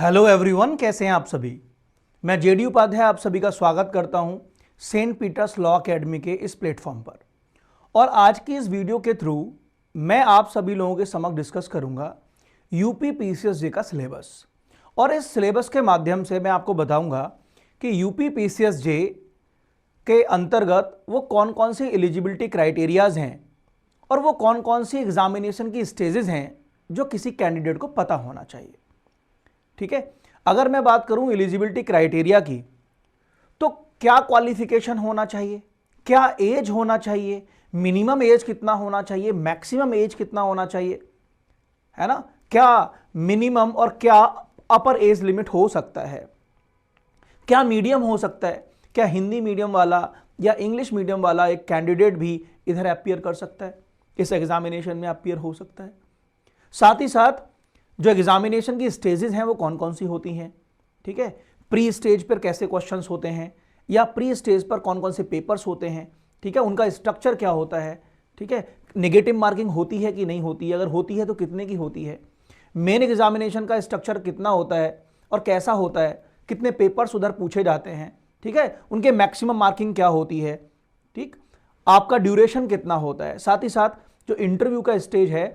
Hello everyone, कैसे हैं आप सभी। मैं जेडी उपाध्याय आप सभी का स्वागत करता हूं सेंट पीटर्स लॉ एकेडमी के इस प्लेटफॉर्म पर। और आज की इस वीडियो के थ्रू मैं आप सभी लोगों के समक्ष डिस्कस करूंगा यूपी पीसीएसजे का सिलेबस। और इस सिलेबस के माध्यम से मैं आपको बताऊंगा कि यूपी पीसीएसजे के अंतर्गत वो कौन कौन सी एलिजिबिलिटी क्राइटेरियाज हैं और वो कौन कौन सी एग्जामिनेशन की स्टेजेस हैं जो किसी कैंडिडेट को पता होना चाहिए। ठीक है, अगर मैं बात करूं एलिजिबिलिटी क्राइटेरिया की, तो क्या क्वालिफिकेशन होना चाहिए, क्या एज होना चाहिए, मिनिमम एज कितना होना चाहिए, मैक्सिमम एज कितना होना चाहिए, है ना, क्या मिनिमम और क्या अपर एज लिमिट हो सकता है, क्या मीडियम हो सकता है, क्या हिंदी मीडियम वाला या इंग्लिश मीडियम वाला एक कैंडिडेट भी इधर अपियर कर सकता है, इस एग्जामिनेशन में अपियर हो सकता है। साथ ही साथ जो एग्जामिनेशन की स्टेजेस हैं वो कौन कौन सी होती हैं। ठीक है, प्री स्टेज पर कैसे क्वेश्चंस होते हैं या प्री स्टेज पर कौन कौन से पेपर्स होते हैं। ठीक है, उनका स्ट्रक्चर क्या होता है। ठीक है, नेगेटिव मार्किंग होती है कि नहीं होती है, अगर होती है तो कितने की होती है, मेन एग्जामिनेशन का स्ट्रक्चर कितना होता है और कैसा होता है, कितने पेपर्स उधर पूछे जाते हैं। ठीक है, उनके मैक्सिमम मार्किंग क्या होती है, ठीक, आपका ड्यूरेशन कितना होता है, साथ ही साथ जो इंटरव्यू का स्टेज है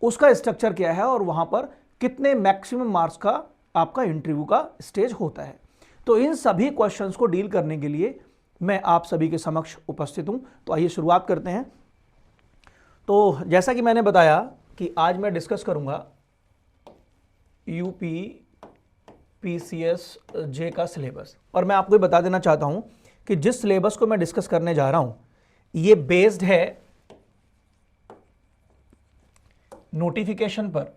उसका स्ट्रक्चर क्या है और वहां पर कितने मैक्सिमम मार्क्स का आपका इंटरव्यू का स्टेज होता है। तो इन सभी क्वेश्चंस को डील करने के लिए मैं आप सभी के समक्ष उपस्थित हूं। तो आइए शुरुआत करते हैं। तो जैसा कि मैंने बताया कि आज मैं डिस्कस करूंगा यूपी पीसीएसजे का सिलेबस। और मैं आपको बता देना चाहता हूं कि जिस सिलेबस को मैं डिस्कस करने जा रहा हूं ये बेस्ड है नोटिफिकेशन पर,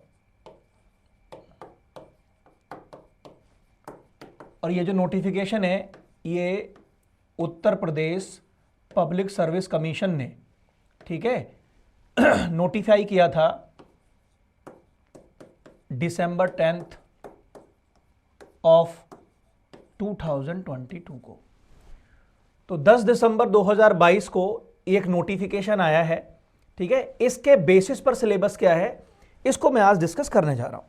और ये जो नोटिफिकेशन है ये Uttar Pradesh public service commission ने, ठीक है, नोटिफाई किया था दिसंबर 10 ऑफ 2022 को। तो 10 दिसंबर 2022 को एक नोटिफिकेशन आया है। ठीक है, इसके बेसिस पर सिलेबस क्या है इसको मैं आज डिस्कस करने जा रहा हूं।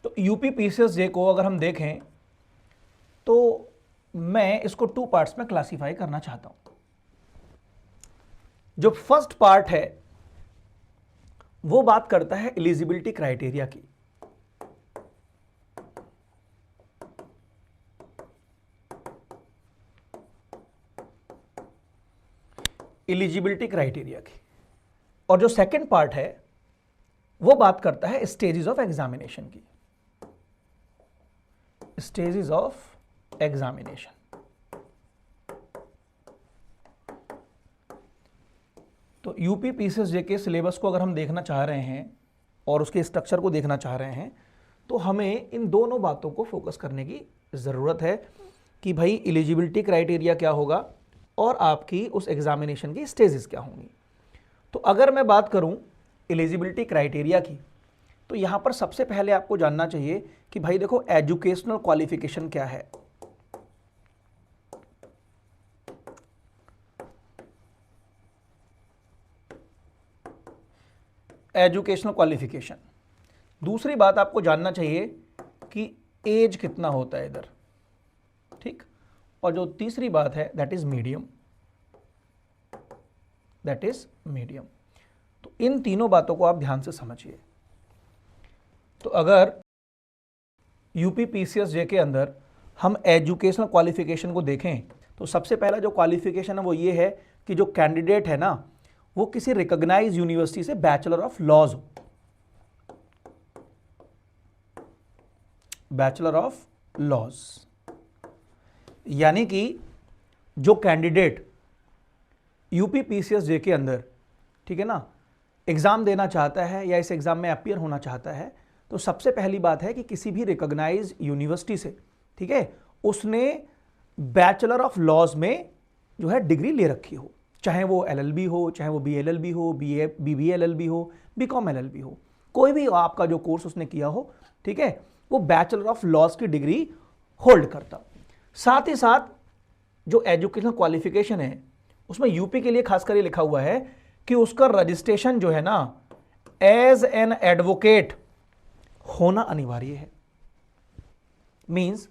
तो यूपी पीसीएसजे को अगर हम देखें तो मैं इसको 2 पार्ट्स में क्लासिफाई करना चाहता हूं। जो फर्स्ट पार्ट है वो बात करता है एलिजिबिलिटी क्राइटेरिया की। एलिजिबिलिटी क्राइटेरिया की। और जो सेकंड पार्ट है वो बात करता है स्टेजेस ऑफ एग्जामिनेशन की। Stages of examination. तो यूपी पीसीएसजे के सिलेबस को अगर हम देखना चाह रहे हैं और उसके स्ट्रक्चर को देखना चाह रहे हैं तो हमें इन दोनों बातों को फोकस करने की ज़रूरत है कि भाई एलिजिबिलिटी क्राइटेरिया क्या होगा और आपकी उस एग्जामिनेशन की स्टेजेस क्या होंगी। तो अगर मैं बात करूं एलिजिबिलिटी क्राइटेरिया की, तो यहां पर सबसे पहले आपको जानना चाहिए कि भाई देखो एजुकेशनल क्वालिफिकेशन क्या है। Educational qualification. दूसरी बात आपको जानना चाहिए कि एज कितना होता है इधर, ठीक। और जो तीसरी बात है that is medium, that is medium. तो इन तीनों बातों को आप ध्यान से समझिए। तो अगर यूपी पीसीएसजे के अंदर हम एजुकेशनल क्वालिफिकेशन को देखें तो सबसे पहला जो क्वालिफिकेशन है वो ये है कि जो कैंडिडेट है ना वो किसी रिकॉग्नाइज्ड यूनिवर्सिटी से बैचलर ऑफ लॉज हो, बैचलर ऑफ लॉज। यानी कि जो कैंडिडेट यूपी पीसीएसजे के अंदर, ठीक है ना, एग्जाम देना चाहता है या इस एग्जाम में अपियर होना चाहता है, तो सबसे पहली बात है कि किसी भी रिकॉग्नाइज्ड यूनिवर्सिटी से, ठीक है, उसने बैचलर ऑफ लॉज में जो है डिग्री ले रखी हो, चाहे वो एलएलबी हो, चाहे वो बीएलएलबी हो, बीबीएलएलबी हो, बीकॉम एलएलबी हो, कोई भी आपका जो कोर्स उसने किया हो, ठीक है, वो बैचलर ऑफ लॉज की डिग्री होल्ड करता। साथ ही साथ जो एजुकेशनल क्वालिफिकेशन है उसमें यूपी के लिए खासकर ये लिखा हुआ है कि उसका रजिस्ट्रेशन जो है ना एज एन एडवोकेट होना अनिवार्य है। मीन्स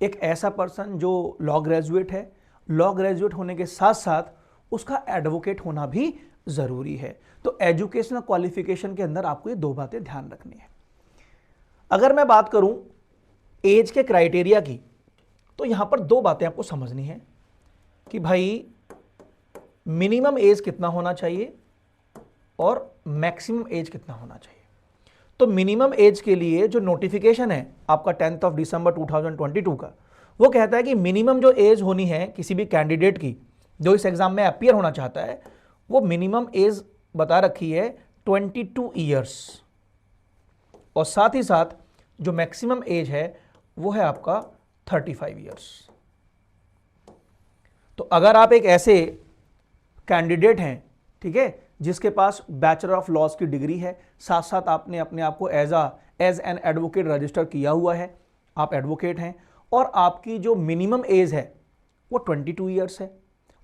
एक ऐसा पर्सन जो लॉ ग्रेजुएट है, लॉ ग्रेजुएट होने के साथ साथ उसका एडवोकेट होना भी जरूरी है। तो एजुकेशनल क्वालिफिकेशन के अंदर आपको ये दो बातें ध्यान रखनी है। अगर मैं बात करूं एज के क्राइटेरिया की, तो यहां पर दो बातें आपको समझनी है कि भाई मिनिमम एज कितना होना चाहिए और मैक्सिमम एज कितना होना चाहिए। तो मिनिमम एज के लिए जो नोटिफिकेशन है आपका 10 दिसंबर 2022 का, वो कहता है कि मिनिमम जो एज होनी है किसी भी कैंडिडेट की जो इस एग्जाम में अपियर होना चाहता है, वो मिनिमम एज बता रखी है 22 ईयर्स, और साथ ही साथ जो मैक्सिमम एज है वो है आपका 35 ईयर्स। तो अगर आप एक ऐसे कैंडिडेट हैं, ठीक है, जिसके पास बैचलर ऑफ लॉज की डिग्री है, साथ साथ आपने अपने आप को एज एन एडवोकेट रजिस्टर किया हुआ है, आप एडवोकेट हैं, और आपकी जो मिनिमम एज है वो 22 ईयर्स है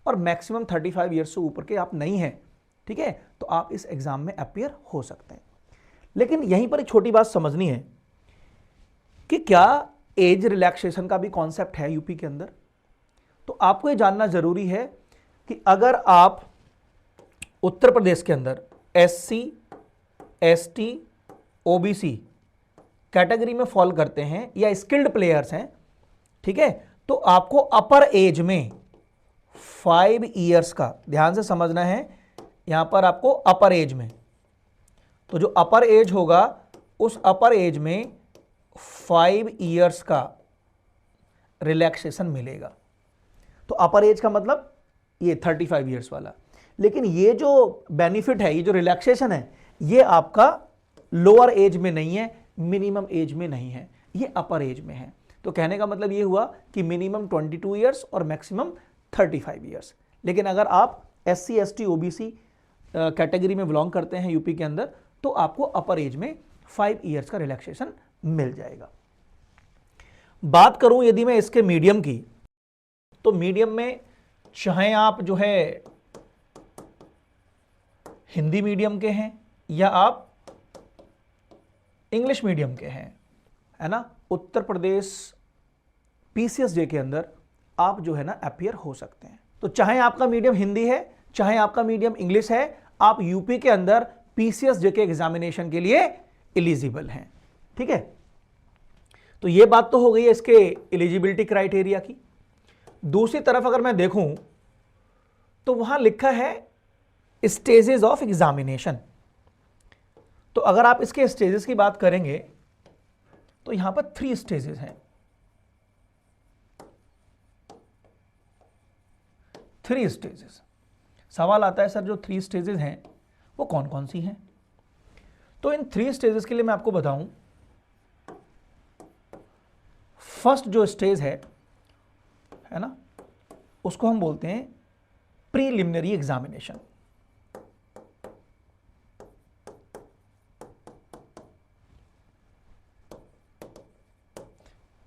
और मैक्सिमम 35 ईयर्स से ऊपर के आप नहीं हैं, ठीक है, तो आप इस एग्जाम में अपियर हो सकते हैं। लेकिन यहीं पर एक छोटी बात समझनी है कि क्या एज रिलैक्सेशन का भी कॉन्सेप्ट है यूपी के अंदर। तो आपको ये जानना जरूरी है कि अगर आप उत्तर प्रदेश के अंदर SC, ST, OBC कैटेगरी में फॉल करते हैं या स्किल्ड प्लेयर्स हैं, ठीक है, तो आपको अपर एज में 5 ईयर्स का ध्यान से समझना है। यहां पर आपको अपर एज में, तो जो अपर एज होगा उस अपर एज में 5 ईयर्स का रिलैक्सेशन मिलेगा। तो अपर एज का मतलब ये 35 ईयर्स वाला। लेकिन ये जो बेनिफिट है, ये जो रिलैक्सेशन है, ये आपका लोअर एज में नहीं है, मिनिमम एज में नहीं है, ये अपर एज में है। तो कहने का मतलब ये हुआ कि मिनिमम 22 ईयर्स और मैक्सिमम 35 ईयर्स। लेकिन अगर आप SC, ST, OBC कैटेगरी में बिलोंग करते हैं यूपी के अंदर, तो आपको अपर एज में 5 ईयर्स का रिलैक्सेशन मिल जाएगा। बात करूं यदि मैं इसके मीडियम की, तो मीडियम में चाहे आप जो है हिंदी मीडियम के हैं या आप इंग्लिश मीडियम के हैं, है ना, उत्तर प्रदेश PCSJ के अंदर आप जो है ना अपियर हो सकते हैं। तो चाहे आपका मीडियम हिंदी है, चाहे आपका मीडियम इंग्लिश है, आप यूपी के अंदर PCSJ के एग्जामिनेशन के लिए एलिजिबल हैं, ठीक है। तो ये बात तो हो गई है इसके एलिजिबिलिटी क्राइटेरिया की। दूसरी तरफ अगर मैं देखूं तो वहां लिखा है स्टेजेस ऑफ एग्जामिनेशन। तो अगर आप इसके स्टेजेस की बात करेंगे तो यहां पर 3 स्टेजेस हैं। 3 स्टेजेस। सवाल आता है सर जो 3 स्टेजेस हैं वो कौन कौन सी हैं। तो इन 3 स्टेजेस के लिए मैं आपको बताऊं, फर्स्ट जो स्टेज है ना, उसको हम बोलते हैं प्रीलिमिनरी एग्जामिनेशन।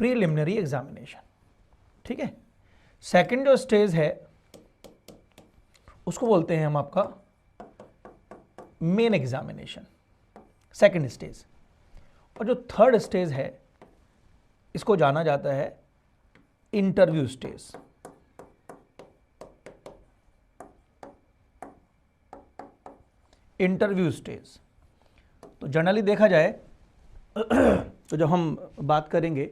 प्रीलिमिनरी एग्जामिनेशन, ठीक है। सेकंड जो स्टेज है उसको बोलते हैं हम आपका मेन एग्जामिनेशन, सेकंड स्टेज। और जो थर्ड स्टेज है इसको जाना जाता है इंटरव्यू स्टेज। इंटरव्यू स्टेज तो जनरली देखा जाए तो जब हम बात करेंगे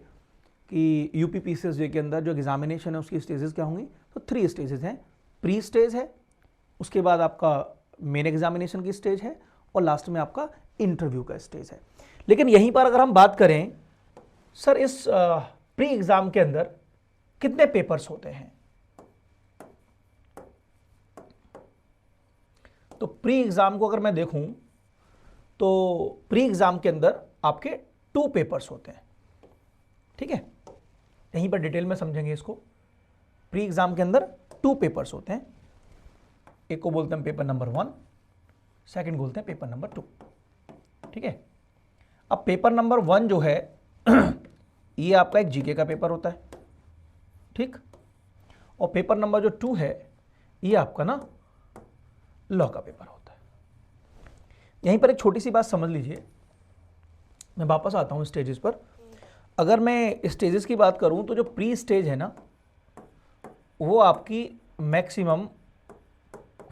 कि यूपी PCSJ के अंदर जो एग्जामिनेशन है उसकी स्टेजेस क्या होंगी, तो 3 स्टेजेस हैं। प्री स्टेज है, उसके बाद आपका मेन एग्जामिनेशन की स्टेज है, और लास्ट में आपका इंटरव्यू का स्टेज है। लेकिन यहीं पर अगर हम बात करें सर इस प्री एग्जाम के अंदर कितने पेपर्स होते हैं, तो प्री एग्जाम को अगर मैं देखूं तो प्री एग्जाम के अंदर आपके 2 पेपर्स होते हैं, ठीक है। यहीं पर डिटेल में समझेंगे इसको। प्री एग्जाम के अंदर 2 पेपर्स होते हैं, एक को बोलते हैं पेपर नंबर 1, सेकंड बोलते हैं पेपर नंबर 2, ठीक है। अब पेपर नंबर 1 जो है ये आपका एक जीके का पेपर होता है, ठीक, और पेपर नंबर जो 2 है ये आपका ना लॉ का पेपर होता है। यहीं पर एक छोटी सी बात समझ लीजिए मैं वापस आता हूँ स्टेजेस पर। अगर मैं स्टेजेस की बात करूँ तो जो प्री स्टेज है ना, वो आपकी मैक्सिमम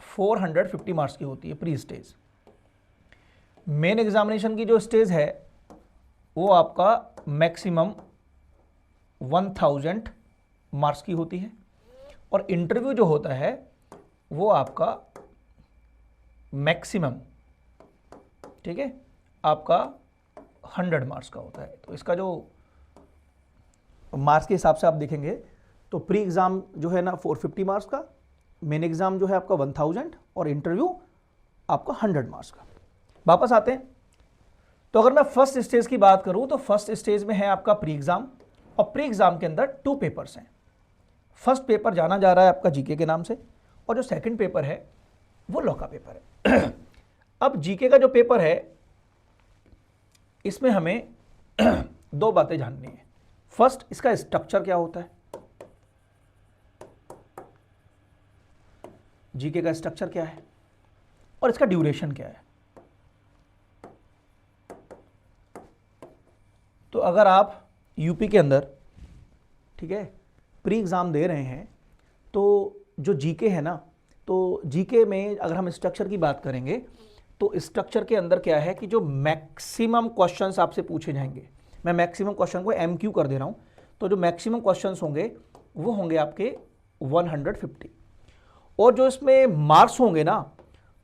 450 मार्क्स की होती है प्री स्टेज। मेन एग्जामिनेशन की जो स्टेज है वो आपका मैक्सिमम 1000 मार्क्स की होती है, और इंटरव्यू जो होता है वो आपका मैक्सिमम, ठीक है, आपका 100 मार्क्स का होता है। तो इसका जो मार्क्स के हिसाब से आप देखेंगे तो प्री एग्ज़ाम जो है ना 450 मार्क्स का, मेन एग्ज़ाम जो है आपका 1000 और इंटरव्यू आपका 100 मार्क्स का। वापस आते हैं, तो अगर मैं फर्स्ट स्टेज की बात करूं तो फर्स्ट स्टेज में है आपका प्री एग्ज़ाम, और प्री एग्ज़ाम के अंदर 2 पेपर्स हैं। फर्स्ट पेपर जाना जा रहा है आपका जीके के नाम से, और जो सेकंड पेपर है वो लॉ का पेपर है। अब जीके का जो पेपर है इसमें हमें 2 बातें जाननी है। फर्स्ट, इसका स्ट्रक्चर क्या होता है, जीके का स्ट्रक्चर क्या है, और इसका ड्यूरेशन क्या है। तो अगर आप यूपी के अंदर, ठीक है, प्री एग्ज़ाम दे रहे हैं तो जो जीके है ना, तो जीके में अगर हम स्ट्रक्चर की बात करेंगे तो स्ट्रक्चर के अंदर क्या है कि जो मैक्सिमम क्वेश्चंस आपसे पूछे जाएंगे, मैं मैक्सिमम क्वेश्चन को एमक्यू कर दे रहा हूं, तो जो मैक्सिमम क्वेश्चंस होंगे वो होंगे आपके 150, और जो इसमें मार्क्स होंगे ना,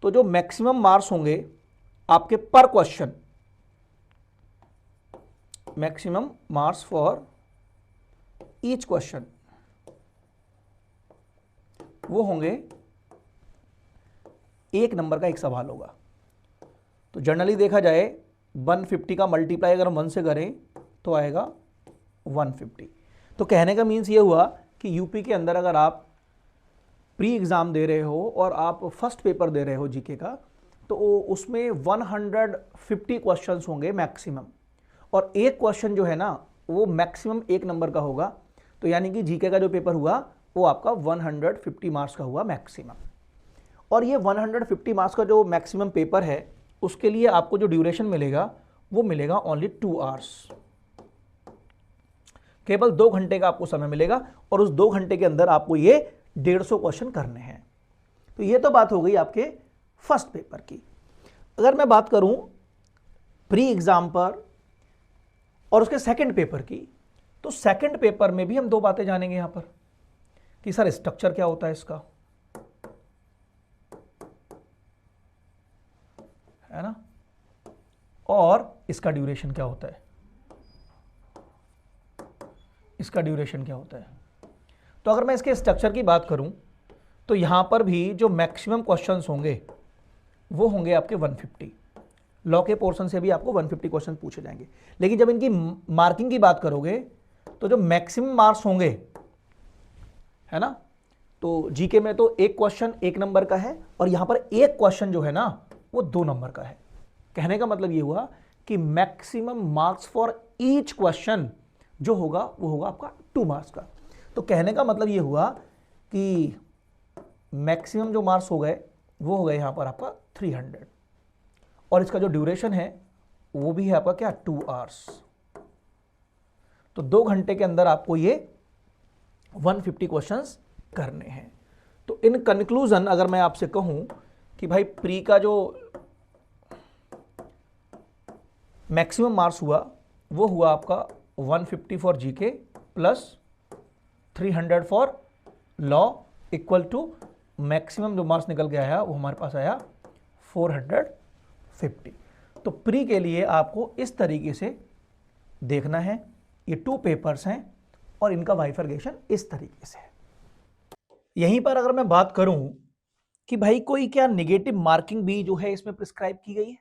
तो जो मैक्सिमम मार्क्स होंगे आपके पर question, maximum marks for each question, वो होंगे 1 नंबर का एक सवाल होगा। तो जनरली देखा जाए 150 का मल्टीप्लाई अगर हम 1 से करें तो आएगा 150। तो कहने का मीन्स ये हुआ कि यूपी के अंदर अगर आप प्री एग्ज़ाम दे रहे हो और आप फर्स्ट पेपर दे रहे हो जीके का, तो उसमें 150 क्वेश्चंस होंगे मैक्सिमम, और एक क्वेश्चन जो है ना वो मैक्सिमम 1 नंबर का होगा। तो यानी कि जीके का जो पेपर हुआ वो आपका 150 मार्क्स का हुआ मैक्सिमम। और ये 150 मार्क्स का जो मैक्सिमम पेपर है उसके लिए आपको जो ड्यूरेशन मिलेगा वो मिलेगा ओनली 2 आवर्स, केवल 2 घंटे का आपको समय मिलेगा, और उस 2 घंटे के अंदर आपको ये 150 क्वेश्चन करने हैं। तो ये तो बात हो गई आपके फर्स्ट पेपर की। अगर मैं बात करूं प्री एग्जाम पर और उसके सेकंड पेपर की, तो सेकंड पेपर में भी हम 2 बातें जानेंगे यहां पर कि सर स्ट्रक्चर क्या होता है इसका, है ना, और इसका ड्यूरेशन क्या होता है, इसका ड्यूरेशन क्या होता है। तो अगर मैं इसके स्ट्रक्चर की बात करूं तो यहां पर भी जो मैक्सिमम क्वेश्चंस होंगे वो होंगे आपके 150। लॉ के पोर्शन से भी आपको 150 क्वेश्चन पूछे जाएंगे, लेकिन जब इनकी मार्किंग की बात करोगे तो जो मैक्सिमम मार्क्स होंगे, है ना, तो जीके में तो एक क्वेश्चन 1 नंबर का है, और यहां पर एक क्वेश्चन जो है ना वो 2 नंबर का है। कहने का मतलब ये हुआ कि maximum marks for each question जो होगा वो होगा आपका 2 मार्क्स का। तो कहने का मतलब ये हुआ कि मैक्सिमम जो मार्क्स हो गए वो हो गए यहां पर आपका 300, और इसका जो ड्यूरेशन है वो भी है आपका क्या 2 आवर्स। तो 2 घंटे के अंदर आपको ये 150 क्वेश्चंस करने हैं। तो इन कंक्लूजन अगर मैं आपसे कहूं कि भाई प्री का जो मैक्सिमम मार्क्स हुआ वो हुआ आपका 150 for GK plus 300 for law, equal to maximum जो मार्क्स निकल के आया वो हमारे पास आया 450। तो प्री के लिए आपको इस तरीके से देखना है, ये 2 पेपर्स हैं और इनका बाइफरकेशन इस तरीके से है। यहीं पर अगर मैं बात करूं कि भाई कोई क्या नेगेटिव मार्किंग भी जो है इसमें प्रिस्क्राइब की गई है,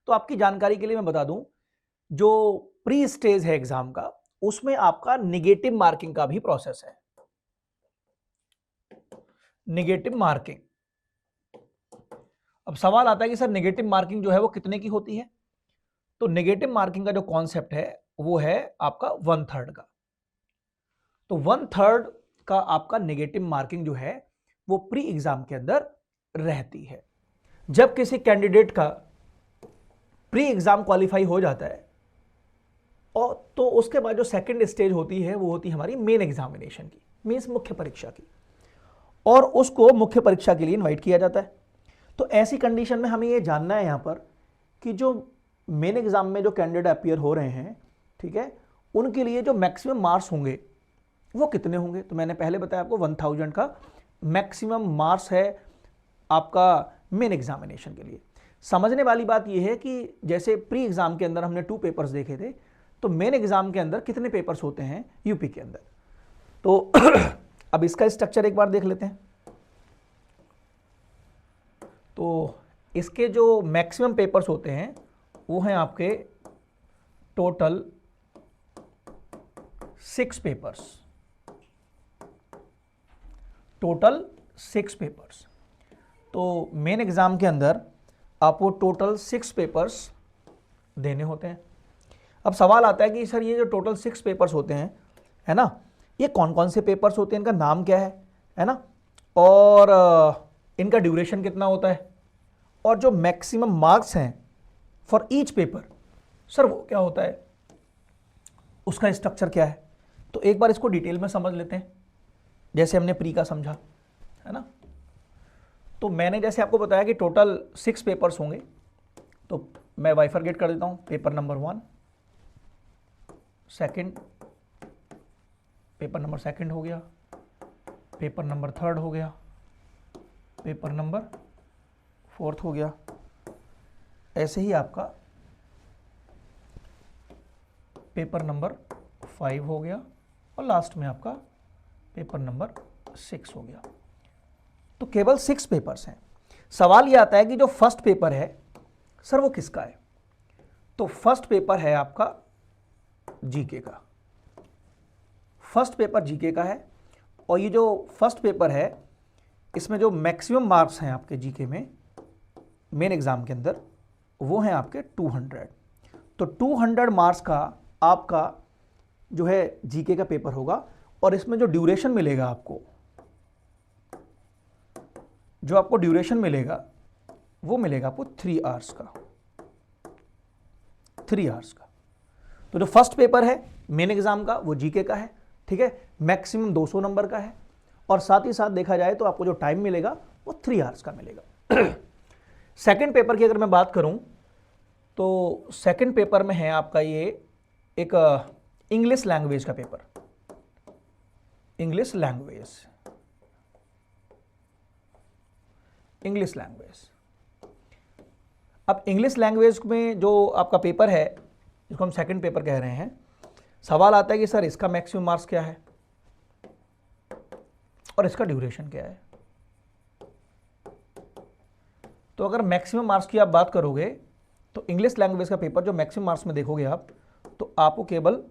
तो आपकी जानकारी के लिए मैं बता दूं, जो प्री स्टेज है एग्जाम का उसमें आपका नेगेटिव मार्किंग का भी प्रोसेस है। नेगेटिव मार्किंग, अब सवाल आता है कि सर नेगेटिव मार्किंग जो है वो कितने की होती है। तो नेगेटिव मार्किंग का जो कॉन्सेप्ट है वो है आपका 1/3 का। तो 1/3 का आपका नेगेटिव मार्किंग जो है वो प्री एग्जाम के अंदर रहती है। जब किसी कैंडिडेट का प्री एग्जाम क्वालिफाई हो जाता है और तो उसके बाद जो सेकंड स्टेज होती है वो होती है हमारी मेन एग्जामिनेशन की, मीन्स मुख्य परीक्षा की, और उसको मुख्य परीक्षा के लिए इनवाइट किया जाता है। तो ऐसी कंडीशन में हमें ये जानना है यहाँ पर कि जो मेन एग्जाम में जो कैंडिडेट अपीयर हो रहे हैं, ठीक है, उनके लिए जो मैक्सिमम मार्क्स होंगे वो कितने होंगे। तो मैंने पहले बताया आपको 1000 का मैक्सिमम मार्क्स है आपका मेन एग्जामिनेशन के लिए। समझने वाली बात यह है कि जैसे प्री एग्जाम के अंदर हमने 2 पेपर्स देखे थे, तो मेन एग्जाम के अंदर कितने पेपर्स होते हैं यूपी के अंदर। तो अब इसका स्ट्रक्चर एक बार देख लेते हैं। तो इसके जो मैक्सिमम पेपर्स होते हैं वो हैं आपके टोटल 6 पेपर्स, टोटल 6 पेपर्स। तो मेन एग्जाम के अंदर आपको टोटल 6 पेपर्स देने होते हैं। अब सवाल आता है कि सर ये जो टोटल 6 पेपर्स होते हैं, है ना, ये कौन कौन से पेपर्स होते हैं, इनका नाम क्या है ना, और इनका ड्यूरेशन कितना होता है, और जो मैक्सिमम मार्क्स हैं फॉर ईच पेपर सर वो क्या होता है, उसका स्ट्रक्चर क्या है। तो एक बार इसको डिटेल में समझ लेते हैं, जैसे हमने प्री का समझा, है ना। तो मैंने जैसे आपको बताया कि टोटल 6 पेपर्स होंगे, तो मैं बाइफरगेट कर देता हूं। Paper number 1, second, paper number 2 हो गया, पेपर नंबर 3 हो गया, पेपर नंबर 4 हो गया, ऐसे ही आपका पेपर नंबर 5 हो गया, और लास्ट में आपका पेपर नंबर 6 हो गया। तो केवल 6 पेपर्स हैं। सवाल यह आता है कि जो फर्स्ट पेपर है सर वो किसका है। तो फर्स्ट पेपर है आपका जीके का, फर्स्ट पेपर जीके का है, और ये जो फर्स्ट पेपर है इसमें जो मैक्सिमम मार्क्स हैं आपके जीके में मेन एग्जाम के अंदर वो हैं आपके 200। तो 200 मार्क्स का आपका जो है जीके का पेपर होगा, और इसमें जो ड्यूरेशन मिलेगा आपको, जो आपको ड्यूरेशन मिलेगा वो मिलेगा आपको 3 आवर्स का, 3 आवर्स का। तो जो फर्स्ट पेपर है मेन एग्जाम का वो जीके का है, ठीक है, मैक्सिमम 200 नंबर का है, और साथ ही साथ देखा जाए तो आपको जो टाइम मिलेगा वो 3 आवर्स का मिलेगा। सेकंड पेपर की अगर मैं बात करूं तो सेकंड पेपर में है आपका ये एक इंग्लिश लैंग्वेज का paper, English language, English language. अब इंग्लिश लैंग्वेज में जो आपका पेपर है जिसको हम सेकंड पेपर कह रहे हैं, सवाल आता है कि सर इसका मैक्सिमम मार्क्स क्या है और इसका ड्यूरेशन क्या है। तो अगर मैक्सिमम मार्क्स की आप बात करोगे तो इंग्लिश लैंग्वेज का पेपर जो मैक्सिमम मार्क्स में देखोगे आप, तो आपको केवल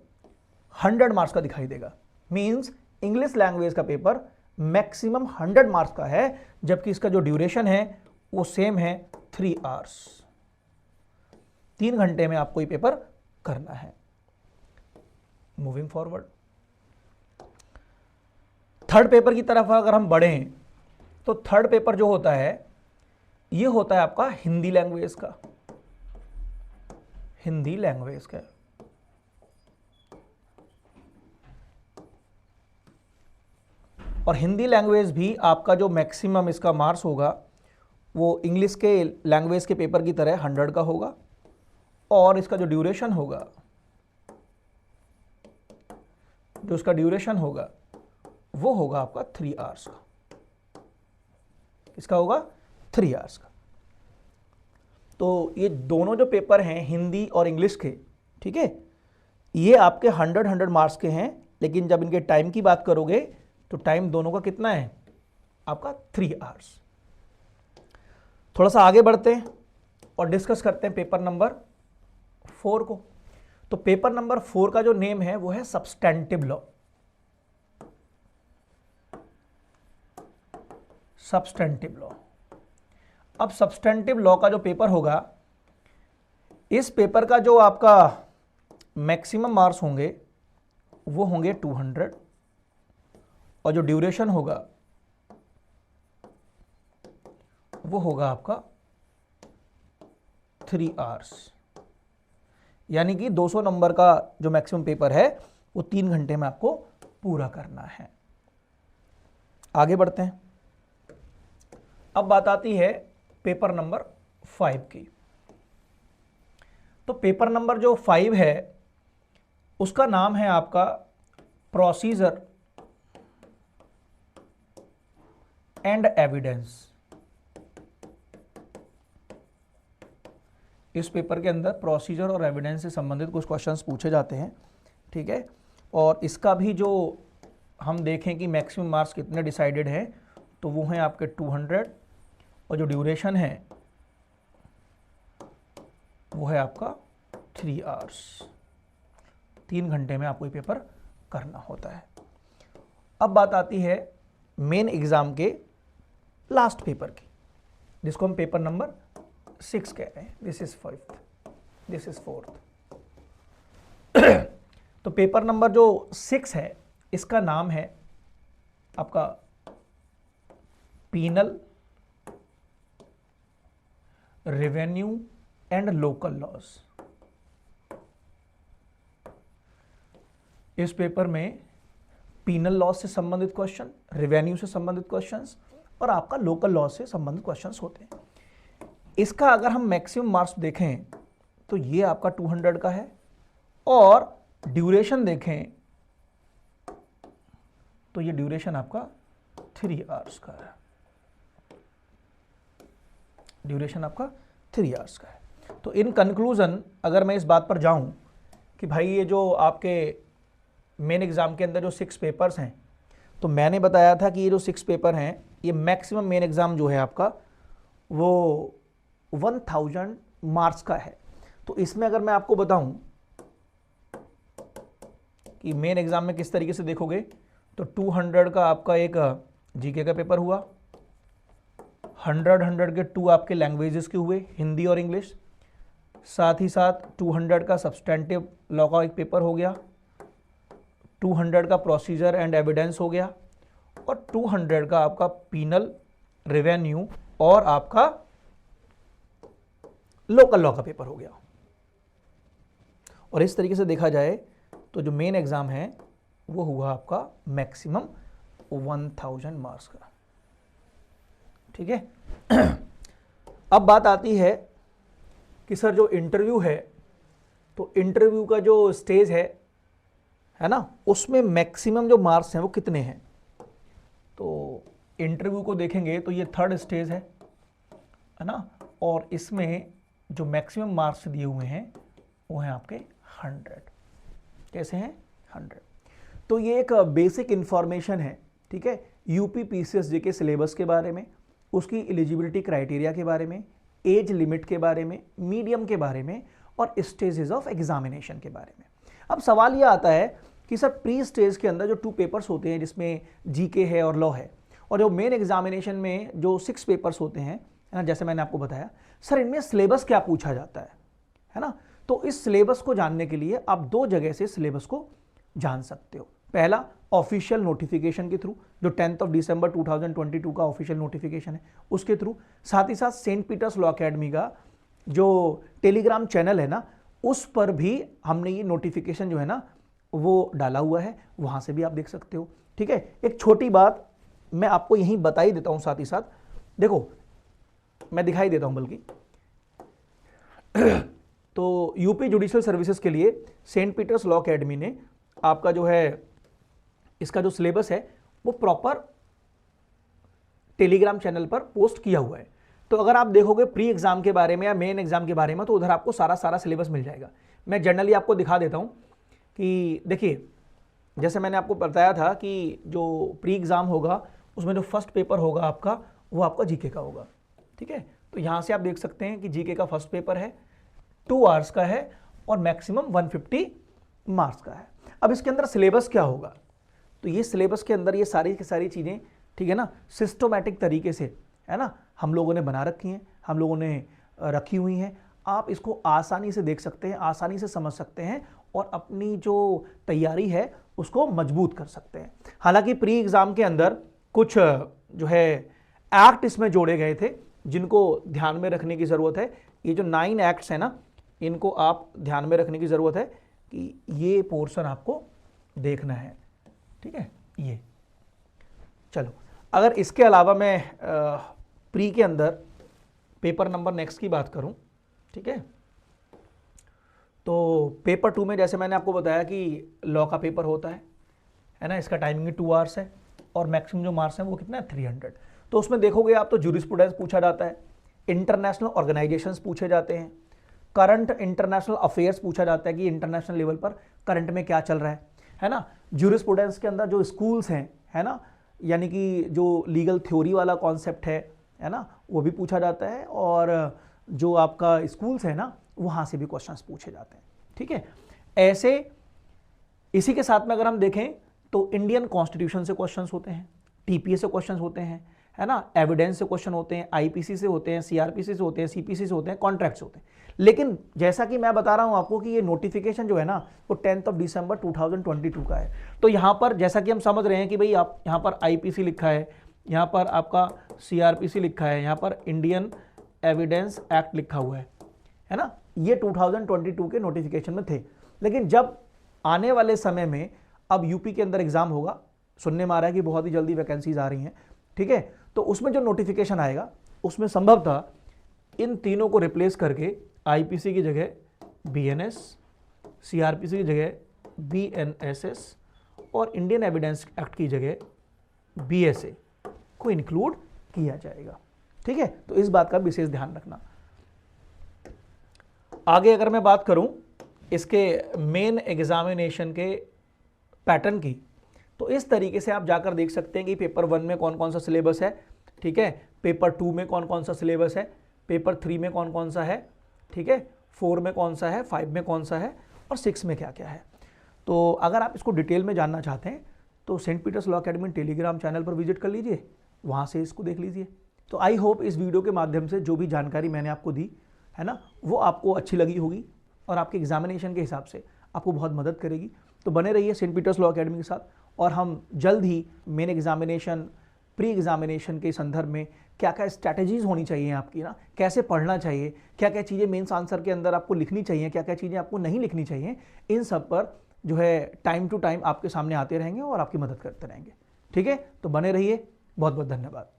100 मार्क्स का दिखाई देगा। मींस इंग्लिश लैंग्वेज का पेपर मैक्सिमम 100 मार्क्स का है, जबकि इसका जो ड्यूरेशन है वो सेम है 3 आवर्स। 3 घंटे में आपको ये पेपर करना है। मूविंग फॉरवर्ड, थर्ड पेपर की तरफ अगर हम बढ़ें तो थर्ड पेपर जो होता है ये होता है आपका हिंदी लैंग्वेज का, हिंदी लैंग्वेज का। और हिंदी लैंग्वेज भी आपका जो मैक्सिमम इसका मार्क्स होगा वो इंग्लिश के लैंग्वेज के पेपर की तरह 100 का होगा, और इसका जो ड्यूरेशन होगा, जो इसका ड्यूरेशन होगा वो होगा आपका 3 आवर्स का। इसका होगा 3 आवर्स का। तो ये दोनों जो पेपर हैं हिंदी और इंग्लिश के, ठीक है, ये आपके 100 मार्क्स के हैं, लेकिन जब इनके टाइम की बात करोगे तो टाइम दोनों का कितना है आपका 3 आवर्स। थोड़ा सा आगे बढ़ते हैं और डिस्कस करते हैं पेपर नंबर 4 को। तो पेपर नंबर 4 का जो नेम है वो है सब्सटेंटिव लॉ, सब्सटेंटिव लॉ। अब सब्सटेंटिव लॉ का जो पेपर होगा, इस पेपर का जो आपका मैक्सिमम मार्क्स होंगे वो होंगे 200, और जो ड्यूरेशन होगा वो होगा आपका 3 आवर्स। यानी कि 200 नंबर का जो मैक्सिमम पेपर है वो 3 घंटे में आपको पूरा करना है। आगे बढ़ते हैं। अब बात आती है पेपर नंबर 5 की। तो पेपर नंबर जो 5 है उसका नाम है आपका प्रोसीजर एंड एविडेंस। इस पेपर के अंदर प्रोसीजर और एविडेंस से संबंधित कुछ क्वेश्चंस पूछे जाते हैं, ठीक है। और इसका भी जो हम देखें कि मैक्सिमम मार्क्स कितने डिसाइडेड हैं, तो वो हैं आपके 200 और जो ड्यूरेशन है वो है आपका 3 आवर्स। 3 घंटे में आपको ये पेपर करना होता है। अब बात आती है मेन एग्जाम के लास्ट पेपर की, जिसको हम पेपर नंबर 6 कह रहे हैं। This is 5th, this is 4th। तो पेपर नंबर जो 6 है इसका नाम है आपका penal, revenue and local laws. इस पेपर में पीनल लॉज से संबंधित क्वेश्चन, रेवेन्यू से संबंधित क्वेश्चंस और आपका लोकल लॉज से संबंधित क्वेश्चंस होते हैं। इसका अगर हम मैक्सिमम मार्क्स देखें तो ये आपका 200 का है और ड्यूरेशन देखें तो ये ड्यूरेशन आपका 3 आवर्स का है। ड्यूरेशन आपका 3 आवर्स का है। तो इन कंक्लूजन अगर मैं इस बात पर जाऊं कि भाई ये जो आपके मेन एग्जाम के अंदर जो 6 पेपर्स हैं, तो मैंने बताया था कि ये जो 6 पेपर हैं ये मैक्सिमम मेन एग्जाम जो है आपका वो 1000 मार्क्स का है। तो इसमें अगर मैं आपको बताऊं कि मेन एग्जाम में किस तरीके से देखोगे तो 200 का आपका एक जीके का पेपर हुआ, 100 के 2 आपके लैंग्वेजेस के हुए, हिंदी और इंग्लिश। साथ ही साथ 200 का सब्सटेंटिव लॉ का एक पेपर हो गया, 200 का प्रोसीजर एंड एविडेंस हो गया और 200 का आपका पीनल, रेवेन्यू और आपका लोकल लॉ का पेपर हो गया। और इस तरीके से देखा जाए तो जो मेन एग्जाम है वो हुआ आपका मैक्सिमम 1000 मार्क्स का, ठीक है। अब बात आती है कि सर जो इंटरव्यू है, तो इंटरव्यू का जो स्टेज है ना, उसमें मैक्सिमम जो मार्क्स हैं वो कितने हैं। तो इंटरव्यू को देखेंगे तो ये 3rd स्टेज है ना, और इसमें जो मैक्सिमम मार्क्स दिए हुए हैं वो हैं आपके 100। कैसे हैं? 100। तो ये एक बेसिक इंफॉर्मेशन है, ठीक है, यूपी पीसीएस के सिलेबस के बारे में, उसकी एलिजिबिलिटी क्राइटेरिया के बारे में, एज लिमिट के बारे में, मीडियम के बारे में और स्टेजेस ऑफ एग्जामिनेशन के बारे में। अब सवाल ये आता है कि सर प्री स्टेज के अंदर जो 2 पेपर्स होते हैं जिसमें जीके है और लॉ है, और जो मेन एग्जामिनेशन में जो 6 पेपर्स होते हैं, है ना, जैसे मैंने आपको बताया, सर इनमें सिलेबस क्या पूछा जाता है ना। तो इस सिलेबस को जानने के लिए आप 2 जगह से सिलेबस को जान सकते हो। पहला ऑफिशियल नोटिफिकेशन के थ्रू, जो 10th दिसंबर 2022 का ऑफिशियल नोटिफिकेशन है उसके थ्रू, साथ ही साथ सेंट पीटर्स लॉ अकेडमी का जो टेलीग्राम चैनल है ना, उस पर भी हमने ये नोटिफिकेशन जो है ना वो डाला हुआ है, वहां से भी आप देख सकते हो, ठीक है। एक छोटी बात मैं आपको यहीं बता ही देता हूं, साथ ही साथ देखो मैं दिखाई देता हूं बल्कि। तो यूपी जुडिशियल सर्विसेज के लिए सेंट पीटर्स लॉ अकेडमी ने आपका जो है इसका जो सिलेबस है वो प्रॉपर टेलीग्राम चैनल पर पोस्ट किया हुआ है। तो अगर आप देखोगे प्री एग्जाम के बारे में या मेन एग्जाम के बारे में, तो उधर आपको सारा सिलेबस मिल जाएगा। मैं जनरली आपको दिखा देता हूं कि देखिए, जैसे मैंने आपको बताया था कि जो प्री एग्जाम होगा उसमें जो फर्स्ट पेपर होगा आपका वो आपका जीके का होगा, ठीक है। तो यहां से आप देख सकते हैं कि जीके का फर्स्ट पेपर है, 2 आवर्स का है और मैक्सिमम 150 मार्क्स का है। अब इसके अंदर सिलेबस क्या होगा, तो ये सिलेबस के अंदर ये सारी की सारी चीज़ें, ठीक है ना, सिस्टोमेटिक तरीके से, है ना, हम लोगों ने बना रखी हैं, हम लोगों ने रखी हुई हैं। आप इसको आसानी से देख सकते हैं, आसानी से समझ सकते हैं और अपनी जो तैयारी है उसको मजबूत कर सकते हैं। हालांकि प्री एग्जाम के अंदर कुछ जो है एक्ट इसमें जोड़े गए थे जिनको ध्यान में रखने की ज़रूरत है। ये जो 9 एक्ट्स है ना, इनको आप ध्यान में रखने की ज़रूरत है कि ये पोर्शन आपको देखना है, ठीक है। ये चलो, अगर इसके अलावा मैं प्री के अंदर पेपर नंबर नेक्स्ट की बात करूं, ठीक है, तो पेपर 2 में जैसे मैंने आपको बताया कि लॉ का पेपर होता है ना, इसका टाइमिंग 2 आवर्स है और मैक्सिमम जो मार्क्स हैं वो कितना है 300। तो उसमें देखोगे आप तो जूरिस्प्रूडेंस पूछा जाता है, इंटरनेशनल ऑर्गेनाइजेशंस पूछे जाते हैं, करंट इंटरनेशनल अफेयर्स पूछा जाता है कि इंटरनेशनल लेवल पर करंट में क्या चल रहा है ना। जूरिस्प्रूडेंस के अंदर जो स्कूल्स हैं, है ना, यानी कि जो लीगल थ्योरी वाला कॉन्सेप्ट है ना, वो भी पूछा जाता है, और जो आपका स्कूल्स है ना वहाँ से भी क्वेश्चंस पूछे जाते हैं, ठीक है। ऐसे इसी के साथ में अगर हम देखें तो इंडियन कॉन्स्टिट्यूशन से क्वेश्चंस होते हैं, टीपीए से क्वेश्चंस होते हैं, है ना, एविडेंस से क्वेश्चन होते हैं, आईपीसी से होते हैं, सीआरपीसी से होते हैं, सीपीसी से होते हैं, कॉन्ट्रैक्ट से होते हैं। लेकिन जैसा कि मैं बता रहा हूं आपको कि ये नोटिफिकेशन जो है ना वो 10 दिसंबर 2022 का है। तो यहाँ पर जैसा कि हम समझ रहे हैं कि भाई आप यहाँ पर आईपीसी लिखा है, यहाँ पर आपका सीआरपीसी लिखा है, यहाँ पर इंडियन एविडेंस एक्ट लिखा हुआ है ना, ये 2022 के नोटिफिकेशन में थे। लेकिन जब आने वाले समय में अब यूपी के अंदर एग्जाम होगा, सुनने में आ रहा है कि बहुत ही जल्दी वैकेंसीज आ रही हैं, ठीक है, तो उसमें जो नोटिफिकेशन आएगा उसमें संभवतः इन तीनों को रिप्लेस करके आईपीसी की जगह बीएनएस, सीआरपीसी की जगह बीएनएसएस और इंडियन एविडेंस एक्ट की जगह बीएसए को इंक्लूड किया जाएगा, ठीक है। तो इस बात का विशेष ध्यान रखना। आगे अगर मैं बात करूं इसके मेन एग्जामिनेशन के पैटर्न की, तो इस तरीके से आप जाकर देख सकते हैं कि पेपर 1 में कौन कौन सा सिलेबस है, ठीक है, पेपर 2 में कौन कौन सा सिलेबस है, पेपर 3 में कौन कौन सा है, ठीक है, 4 में कौन सा है, 5 में कौन सा है और 6 में क्या क्या है। तो अगर आप इसको डिटेल में जानना चाहते हैं तो Saint Peter's law academy Telegram channel पर विजिट कर लीजिए, वहाँ से इसको देख लीजिए। तो आई होप इस वीडियो के माध्यम से जो भी जानकारी मैंने आपको दी है ना वो आपको अच्छी लगी होगी और आपके एग्जामिनेशन के हिसाब से आपको बहुत मदद करेगी। तो बने रहिए सेंट पीटर्स लॉ अकेडमी के साथ, और हम जल्द ही मेन एग्जामिनेशन, प्री एग्जामिनेशन के संदर्भ में क्या क्या स्ट्रैटेजीज होनी चाहिए आपकी ना, कैसे पढ़ना चाहिए, क्या क्या चीज़ें मेंस आंसर के अंदर आपको लिखनी चाहिए, क्या क्या चीज़ें आपको नहीं लिखनी चाहिए, इन सब पर जो है टाइम टू टाइम आपके सामने आते रहेंगे और आपकी मदद करते रहेंगे, ठीक है। तो बने रहिए, बहुत बहुत धन्यवाद।